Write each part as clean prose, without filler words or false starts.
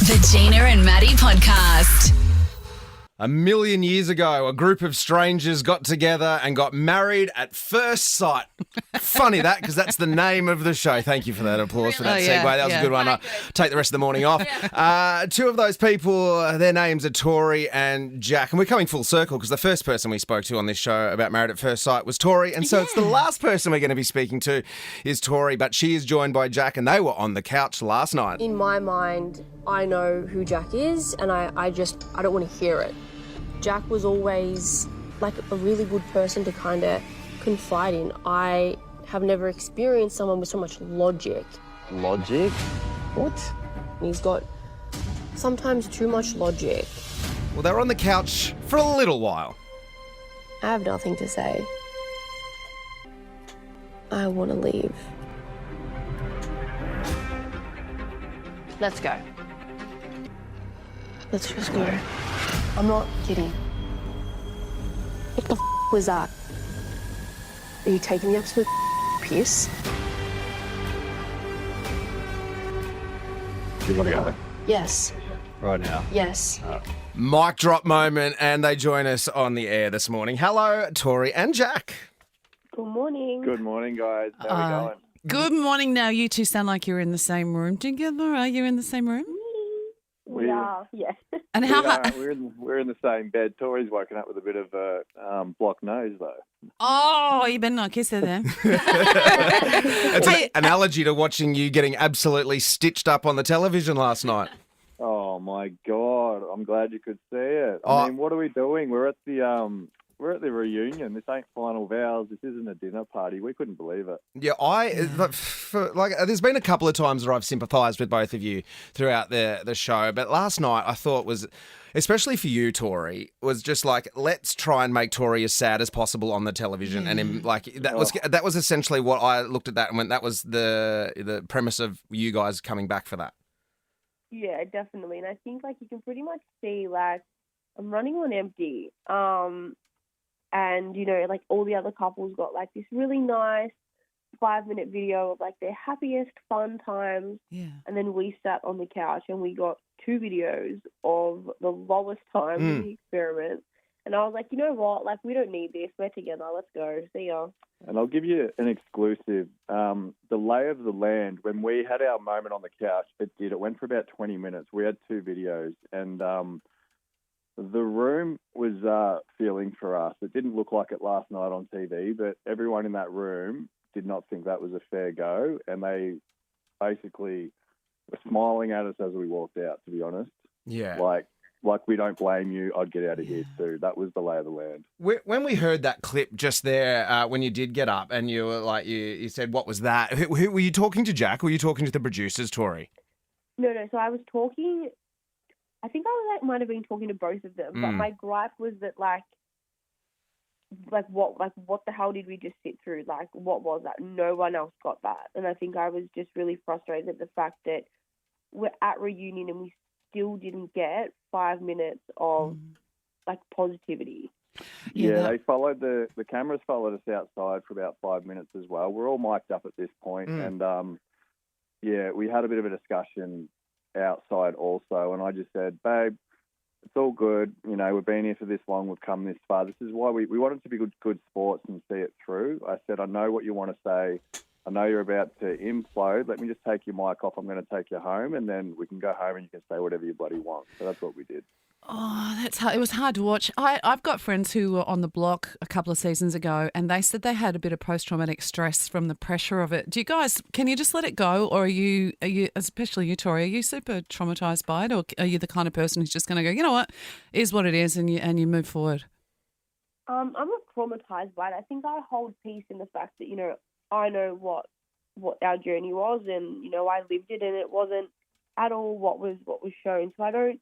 The Gina and Maddie podcast. A million years ago, a group of strangers got together and got married at first sight. Funny that, because that's the name of the show. Thank you for that applause for that segue. That was a good one. I'll take the rest of the morning off. Two of those people, their names are Tori and Jack. And we're coming full circle because the first person we spoke to on this show about Married at First Sight was Tori. And so it's the last person we're going to be speaking to is Tori, but she is joined by Jack and they were on the couch last night. In my mind, I know who Jack is and I don't want to hear it. Jack was always like a really good person to kind of confide in. I have never experienced someone with so much logic. Logic? What? He's got sometimes too much logic. Well, they were on the couch for a little while. I have nothing to say. I want to leave. Let's go. Let's just go. I'm not kidding. What the was that? Are you taking the absolute piss? You want to go? Yes. Right now? Yes. Mic drop moment, and they join us on the air this morning. Hello, Tori and Jack. Good morning. Good morning, guys. How are we going? Good morning. Now, you two sound like you're in the same room together. Are you in the same room? We are, yes. And how? We're in the same bed. Tori's woken up with a bit of a blocked nose, though. Oh, you better not kiss her then. It's an analogy to watching you getting absolutely stitched up on the television last night. Oh my God! I'm glad you could see it. Oh. I mean, what are we doing? We're at the reunion. This ain't final vows. This isn't a dinner party. We couldn't believe it. Yeah, there's been a couple of times where I've sympathised with both of you throughout the show, but last night I thought was, especially for you, Tori, was just like, let's try and make Tori as sad as possible on the television, and that was essentially what I looked at that and went, that was the premise of you guys coming back for that. Yeah, definitely, and I think you can pretty much see I'm running on empty. And, all the other couples got, this really nice 5-minute video of, their happiest, fun times. Yeah. And then we sat on the couch and we got 2 videos of the lowest times in the experiment. And I was like, you know what? We don't need this. We're together. Let's go. See ya. And I'll give you an exclusive. The lay of the land, when we had our moment on the couch, it went for about 20 minutes. We had 2 videos and... the room was feeling for us. It didn't look like it last night on TV, but everyone in that room did not think that was a fair go, and they basically were smiling at us as we walked out, to be honest. Yeah. Like we don't blame you, I'd get out of here too. That was the lay of the land. When we heard that clip just there, when you did get up and you were you said, what was that? Who, were you talking to Jack or were you talking to the producers, Tori? No, so I was talking... I think I might have been talking to both of them, but my gripe was that what the hell did we just sit through? What was that? No one else got that, and I think I was just really frustrated at the fact that we're at reunion and we still didn't get 5 minutes of positivity. Yeah, they followed the cameras followed us outside for about 5 minutes as well. We're all mic'd up at this point, and we had a bit of a discussion outside also, and I just said, babe, it's all good, we've been here for this long, we've come this far, this is why we wanted to be good sports and see it through. I said, I know what you want to say, I know you're about to implode, let me just take your mic off, I'm going to take you home, and then we can go home and you can say whatever you bloody want. So that's what we did. Oh, that's hard. It was hard to watch. I've got friends who were on the block a couple of seasons ago and they said they had a bit of post-traumatic stress from the pressure of it. Do you guys, can you just let it go, or are you, especially you, Tori, are you super traumatised by it, or are you the kind of person who's just going to go, you know what, is what it is, and you move forward? I'm not traumatised by it. I think I hold peace in the fact that, I know what our journey was, and, I lived it, and it wasn't at all what was shown. So I don't,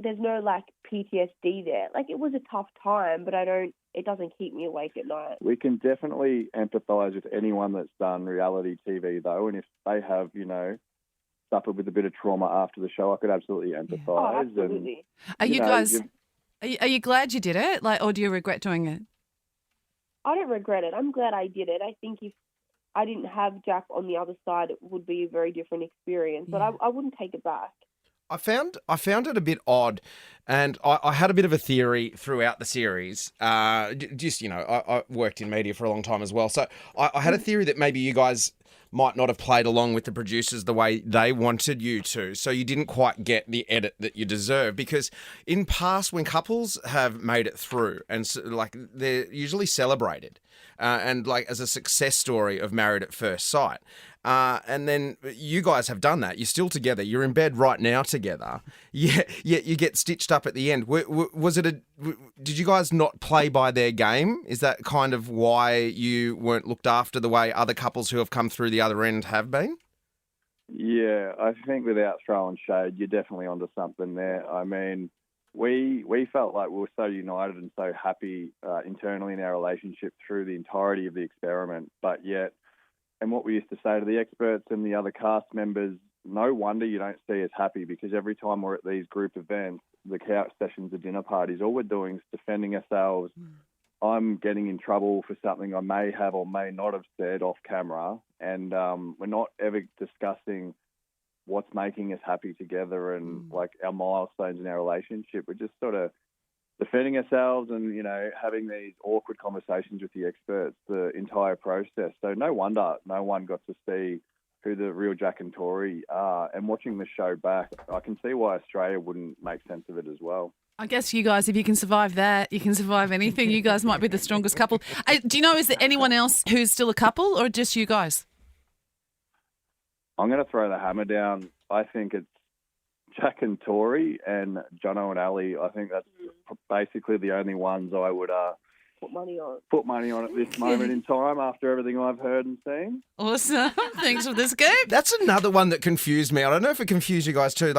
there's no PTSD there. It was a tough time, but it doesn't keep me awake at night. We can definitely empathise with anyone that's done reality TV though, and if they have, suffered with a bit of trauma after the show, I could absolutely empathise. Oh, absolutely. Are you glad you did it? Or do you regret doing it? I don't regret it. I'm glad I did it. I think if I didn't have Jack on the other side, it would be a very different experience, but I wouldn't take it back. I found it a bit odd, and I had a bit of a theory throughout the series. Just, I worked in media for a long time as well, so I had a theory that maybe you guys might not have played along with the producers the way they wanted you to, so you didn't quite get the edit that you deserve. Because in past, when couples have made it through, and they're usually celebrated, and as a success story of Married at First Sight. And then you guys have done that. You're still together. You're in bed right now together. Yeah, you get stitched up at the end. Did you guys not play by their game? Is that kind of why you weren't looked after the way other couples who have come through the other end have been? Yeah, I think without throwing shade, you're definitely onto something there. I mean, we felt like we were so united and so happy internally in our relationship through the entirety of the experiment, but yet, and what we used to say to the experts and the other cast members, no wonder you don't see us happy, because every time we're at these group events, the couch sessions, the dinner parties, all we're doing is defending ourselves. I'm getting in trouble for something I may have or may not have said off camera, and we're not ever discussing what's making us happy together and our milestones in our relationship. We're just sort of defending ourselves and, having these awkward conversations with the experts the entire process. So no wonder no one got to see who the real Jack and Tori are. And watching the show back, I can see why Australia wouldn't make sense of it as well. I guess you guys, if you can survive that, you can survive anything. You guys might be the strongest couple. Do you know, is there anyone else who's still a couple or just you guys? I'm going to throw the hammer down. I think it's Jack and Tori and Jono and Ali. I think that's basically the only ones I would put money on at this moment in time after everything I've heard and seen. Awesome. Thanks for the scoop. That's another one that confused me. I don't know if it confused you guys too,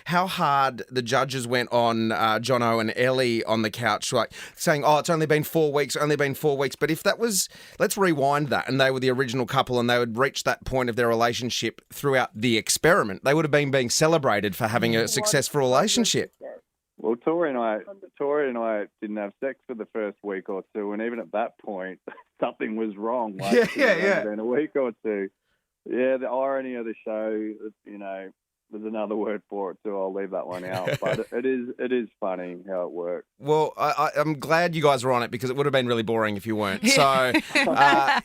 how hard the judges went on Jono and Ellie on the couch, saying, it's only been 4 weeks. But if that was, let's rewind that, and they were the original couple and they would reach that point of their relationship throughout the experiment, they would have been being celebrated for having a successful relationship. Well, Tori and I didn't have sex for the first week or two, and even at that point, something was wrong. Yeah. Been a week or two. Yeah, the irony of the show, there's another word for it too. I'll leave that one out, but it is funny how it works. Well, I'm glad you guys were on it, because it would have been really boring if you weren't. So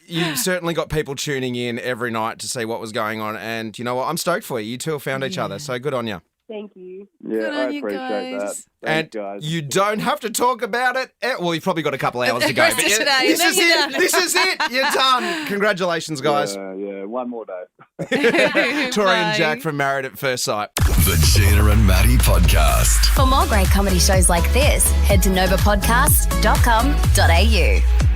you certainly got people tuning in every night to see what was going on, and you know what? I'm stoked for you. You two have found each other, so good on you. Thank you. Yeah, I appreciate that. And Thanks, guys. you don't have to talk about it. Well, you've probably got a couple hours to go. But this is it. This is it. You're done. Congratulations, guys. Yeah, one more day. Tori and Jack from Married at First Sight. The Gina and Maddie Podcast. For more great comedy shows like this, head to novapodcast.com.au.